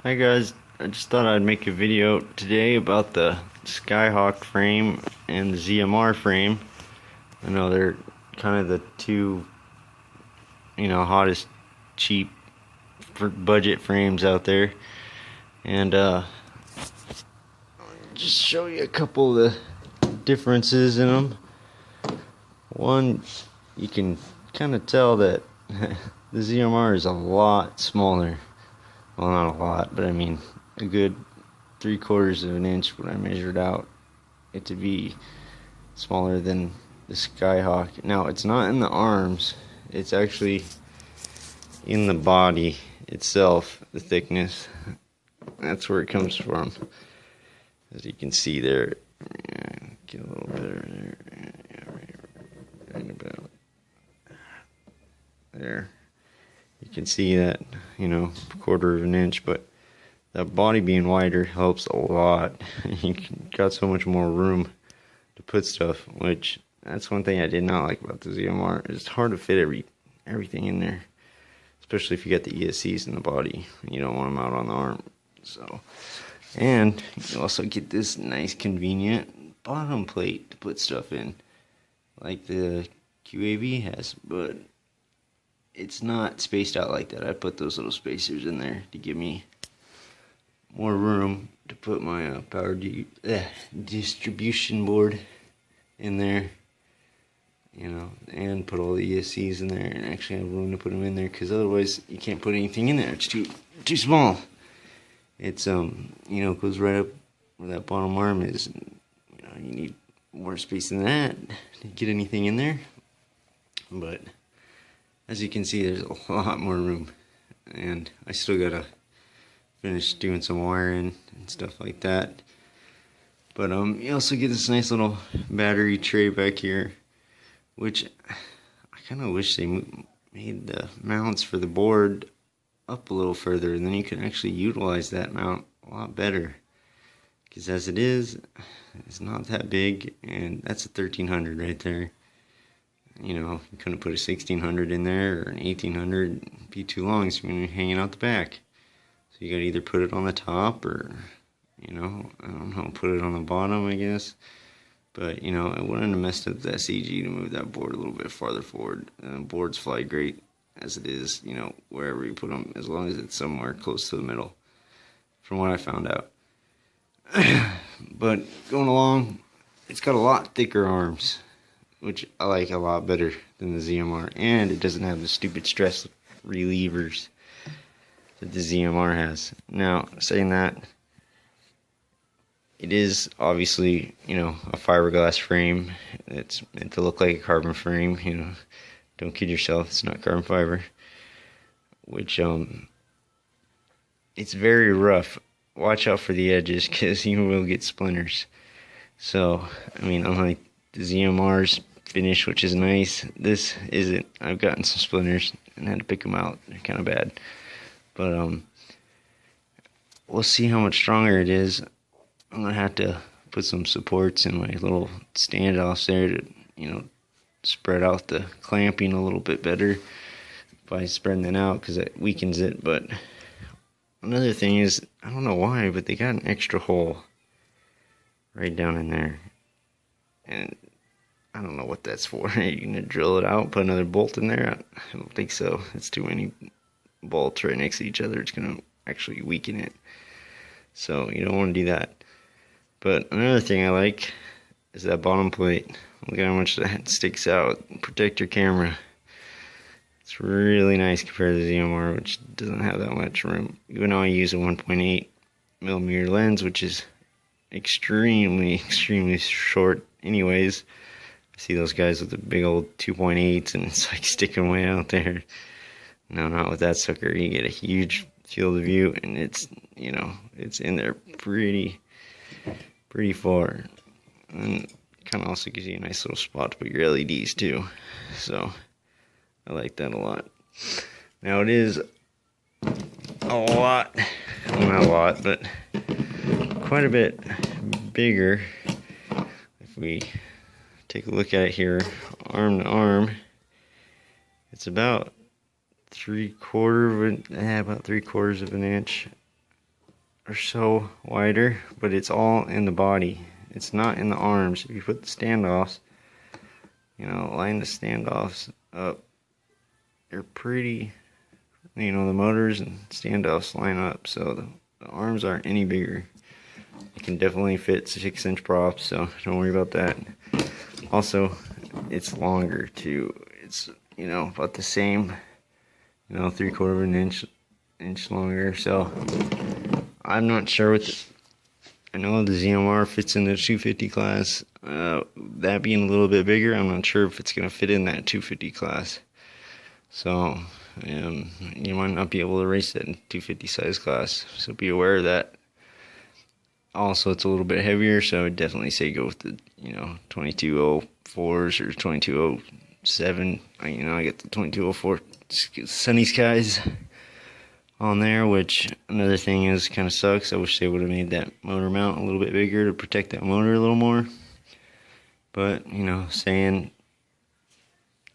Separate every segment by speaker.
Speaker 1: Hi guys, I just thought I'd make a video today about the Skyhawk frame and the ZMR frame. I know they're kind of the two, hottest cheap for budget frames out there. And just show you a couple of the differences in them. One, you can kind of tell that the ZMR is a lot smaller. Well, not a lot, but I mean a good 3/4 of an inch when I measured out it to be smaller than the Skyhawk. Now, it's not in the arms, it's actually in the body itself, the thickness. That's where it comes from. As you can see there, get a little better there, right about there. You can see that, 1/4 of an inch, but that body being wider helps a lot. You got so much more room to put stuff, which that's one thing I did not like about the ZMR. It's hard to fit everything in there, especially if you got the ESCs in the body. You don't want them out on the arm. So, and you also get this nice convenient bottom plate to put stuff in, like the QAV has, but it's not spaced out like that. I put those little spacers in there to give me more room to put my power distribution board in there, and put all the ESCs in there, and actually have room to put them in there, because otherwise you can't put anything in there. It's too small. It's goes right up where that bottom arm is. You need more space than that to get anything in there. But as you can see, there's a lot more room, and I still gotta finish doing some wiring and stuff like that. But you also get this nice little battery tray back here, which I kind of wish they made the mounts for the board up a little further, and then you can actually utilize that mount a lot better. Because as it is, it's not that big, and that's a 1300 right there. You couldn't put a 1600 in there, or an 1800, it'd be too long, so you're hanging out the back. So you gotta either put it on the top, or, I don't know, put it on the bottom, I guess. But, it wouldn't have messed up the SEG to move that board a little bit farther forward. Boards fly great as it is, wherever you put them, as long as it's somewhere close to the middle, from what I found out. But going along, it's got a lot thicker arms, which I like a lot better than the ZMR, and it doesn't have the stupid stress relievers that the ZMR has. Now, saying that, it is obviously, a fiberglass frame. It's meant to look like a carbon frame, don't kid yourself, it's not carbon fiber, which, it's very rough. Watch out for the edges, because you will get splinters. So, unlike the ZMR's finish, which is nice, this isn't. I've gotten some splinters and had to pick them out. They're kind of bad. But we'll see how much stronger it is. I'm gonna have to put some supports in my little standoffs there to, spread out the clamping a little bit better by spreading it out, because it weakens it. But another thing is, I don't know why, but they got an extra hole right down in there, and I don't know what that's for. Are you gonna drill it out, put another bolt in there? I don't think so. It's too many bolts right next to each other. It's gonna actually weaken it, so you don't want to do that. But another thing I like is that bottom plate. Look at how much that sticks out. Protect your camera. It's really nice compared to the ZMR, which doesn't have that much room. Even though I use a 1.8mm lens, which is extremely short anyways. I see those guys with the big old 2.8s, and it's like sticking way out there. No, not with that sucker. You get a huge field of view, and it's, it's in there pretty far. And kind of also gives you a nice little spot to put your LEDs too. So I like that a lot. Now it is a lot, well, not a lot, but quite a bit bigger. If we take a look at it here, arm to arm, it's about about 3/4 of an inch or so wider, but it's all in the body. It's not in the arms. If you put the standoffs, you know, line the standoffs up, they're pretty, you know, the motors and standoffs line up, so the arms aren't any bigger. It can definitely fit 6-inch props, so don't worry about that. Also, it's longer too. It's, you know, about the same, you know, 3/4 of an inch longer. So I'm not sure what I know the ZMR fits in the 250 class. That being a little bit bigger, I'm not sure if it's gonna fit in that 250 class. So you might not be able to race that in 250 size class. So be aware of that. Also, it's a little bit heavier, so I would definitely say go with the, you know, 2204s or 2207. You know, I get the 2204 Sunny Skies on there, which another thing is kind of sucks. I wish they would have made that motor mount a little bit bigger to protect that motor a little more. But, you know, saying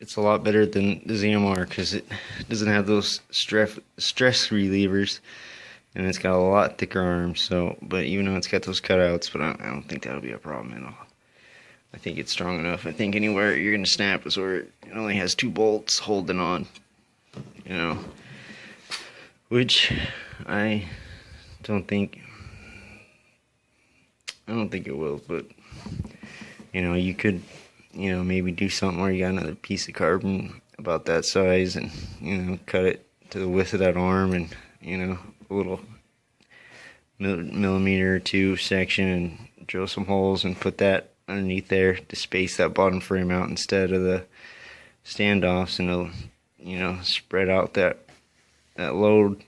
Speaker 1: it's a lot better than the ZMR because it doesn't have those stress relievers. And it's got a lot thicker arms, so, but even though it's got those cutouts, but I don't think that'll be a problem at all. I think it's strong enough. I think anywhere you're gonna snap is where it only has 2 bolts holding on, you know, which I don't think it will, but, you know, you could, you know, maybe do something where you got another piece of carbon about that size and, you know, cut it to the width of that arm and, you know, a little millimeter or 2 section and drill some holes and put that underneath there to space that bottom frame out instead of the standoffs, and it'll, you know, spread out that load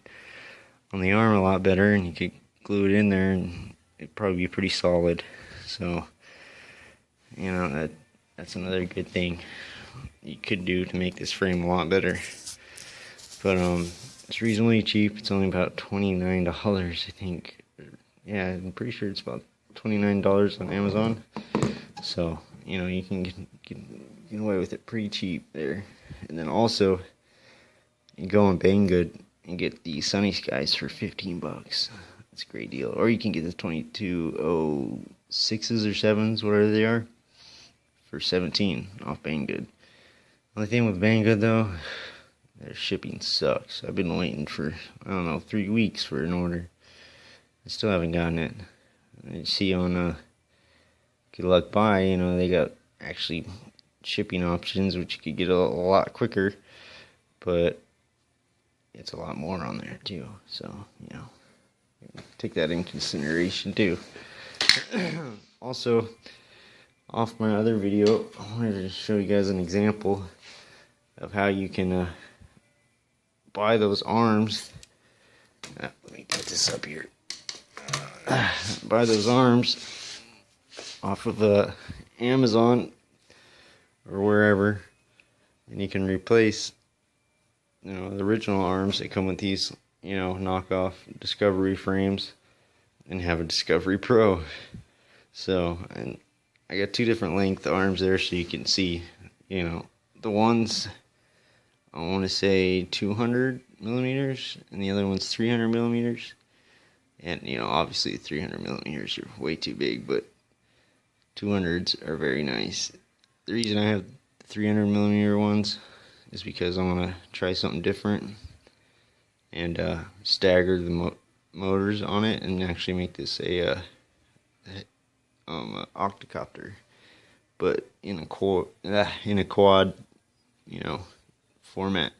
Speaker 1: on the arm a lot better, and you could glue it in there and it'd probably be pretty solid. So, you know, that's another good thing you could do to make this frame a lot better. But it's reasonably cheap. It's only about $29, I think. Yeah, I'm pretty sure it's about $29 on Amazon. So, you know, you can get away with it pretty cheap there. And then also, you go on Banggood and get the Sunny Skies for $15. That's a great deal. Or you can get the 2206s or 7s, whatever they are, for $17 off Banggood. Only thing with Banggood though, their shipping sucks. I've been waiting for, I don't know, 3 weeks for an order. I still haven't gotten it. I see on Good Luck Buy, you know, they got actually shipping options, which you could get a lot quicker, but it's a lot more on there too. So, you know, take that in consideration too. Also, off my other video, I wanted to show you guys an example of how you can buy those arms. Let me put this up here. Buy those arms off of Amazon or wherever, and you can replace, you know, the original arms that come with these, you know, knockoff Discovery frames, and have a Discovery Pro. So, and I got 2 different length arms there, so you can see, you know, the ones, I want to say 200 millimeters, and the other one's 300 millimeters. And, you know, obviously 300 millimeters are way too big, but 200s are very nice. The reason I have 300 millimeter ones is because I want to try something different and stagger the motors on it and actually make this a octocopter, but in a quad, you know, format.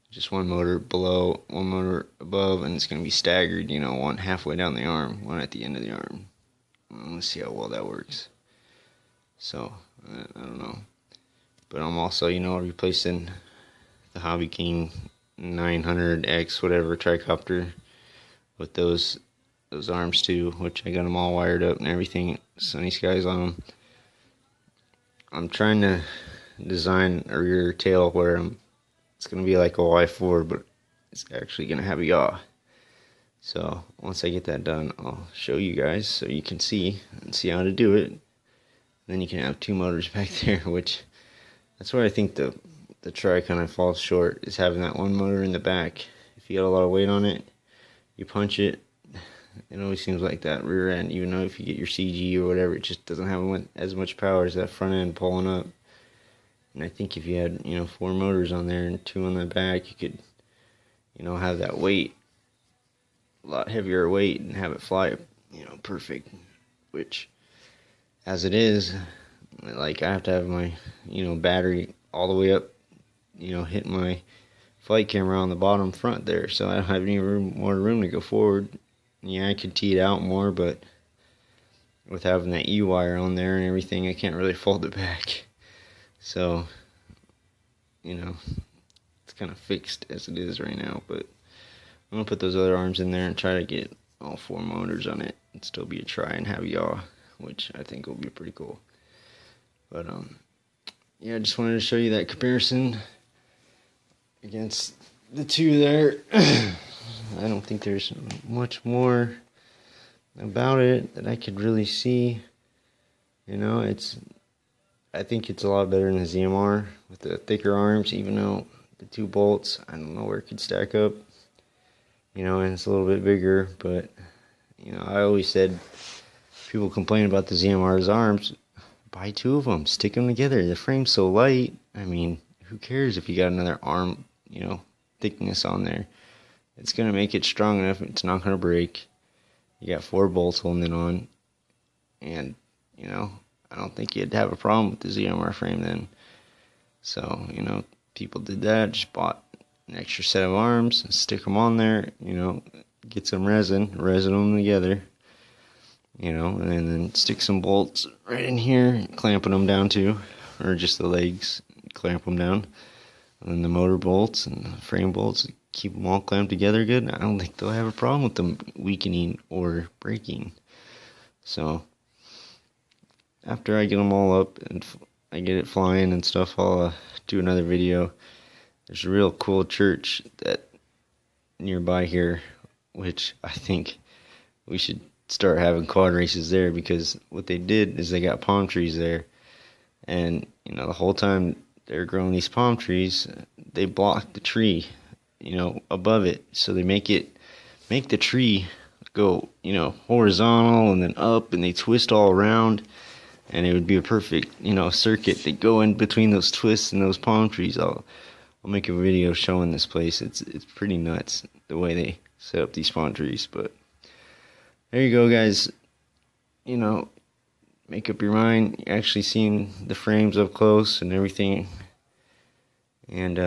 Speaker 1: Just one motor below, one motor above, and it's going to be staggered, you know, one halfway down the arm, one at the end of the arm. Let's see how well that works. So, I don't know. But I'm also, you know, replacing the Hobby King 900X, whatever, tricopter with those arms too, which I got them all wired up and everything, Sunny Skies on them. I'm trying to design a rear tail where it's going to be like a Y4, but it's actually going to have a yaw. So once I get that done, I'll show you guys so you can see how to do it. And then you can have 2 motors back there, which that's where I think the Tri kind of falls short, is having that one motor in the back. If you got a lot of weight on it, you punch it, It always seems like that rear end, even though if you get your CG or whatever, it just doesn't have as much power as that front end pulling up. And I think if you had, 4 motors on there and 2 on the back, you could, have that weight, a lot heavier weight, and have it fly, perfect. Which, as it is, like, I have to have my, battery all the way up, hitting my flight camera on the bottom front there, so I don't have any more room to go forward. Yeah, I could tee it out more, but with having that E-wire on there and everything, I can't really fold it back. So, it's kind of fixed as it is right now, but I'm going to put those other arms in there and try to get all 4 motors on it and still be a try and have yaw, which I think will be pretty cool. But, yeah, I just wanted to show you that comparison against the 2 there. I don't think there's much more about it that I could really see. I think it's a lot better than the ZMR with the thicker arms, even though the 2 bolts, I don't know where it could stack up. And it's a little bit bigger, but, I always said, people complain about the ZMR's arms, buy 2 of them, stick them together. The frame's so light, I mean, who cares if you got another arm, thickness on there. It's going to make it strong enough, it's not going to break. You got 4 bolts holding it on, and, I don't think you'd have a problem with the ZMR frame then. So, people did that, just bought an extra set of arms, stick them on there, get some resin them together, and then stick some bolts right in here, clamping them down too, or just the legs, clamp them down, and then the motor bolts and the frame bolts, keep them all clamped together good. I don't think they'll have a problem with them weakening or breaking. So, after I get them all up and I get it flying and stuff, I'll do another video. There's a real cool church that nearby here, which I think we should start having quad races there, because what they did is they got palm trees there, and the whole time they're growing these palm trees, they block the tree, above it, so they make the tree go, horizontal and then up, and they twist all around. And it would be a perfect, circuit to go in between those twists and those palm trees. I'll make a video showing this place. It's pretty nuts the way they set up these palm trees. But there you go, guys. Make up your mind. You're actually seeing the frames up close and everything. And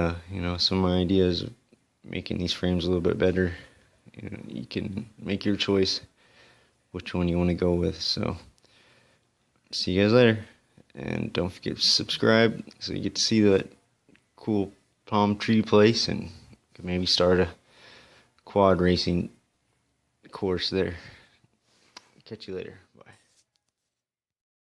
Speaker 1: some of my ideas of making these frames a little bit better. You can make your choice which one you want to go with. So, see you guys later, and don't forget to subscribe so you get to see that cool palm tree place, and maybe start a quad racing course there. Catch you later. Bye.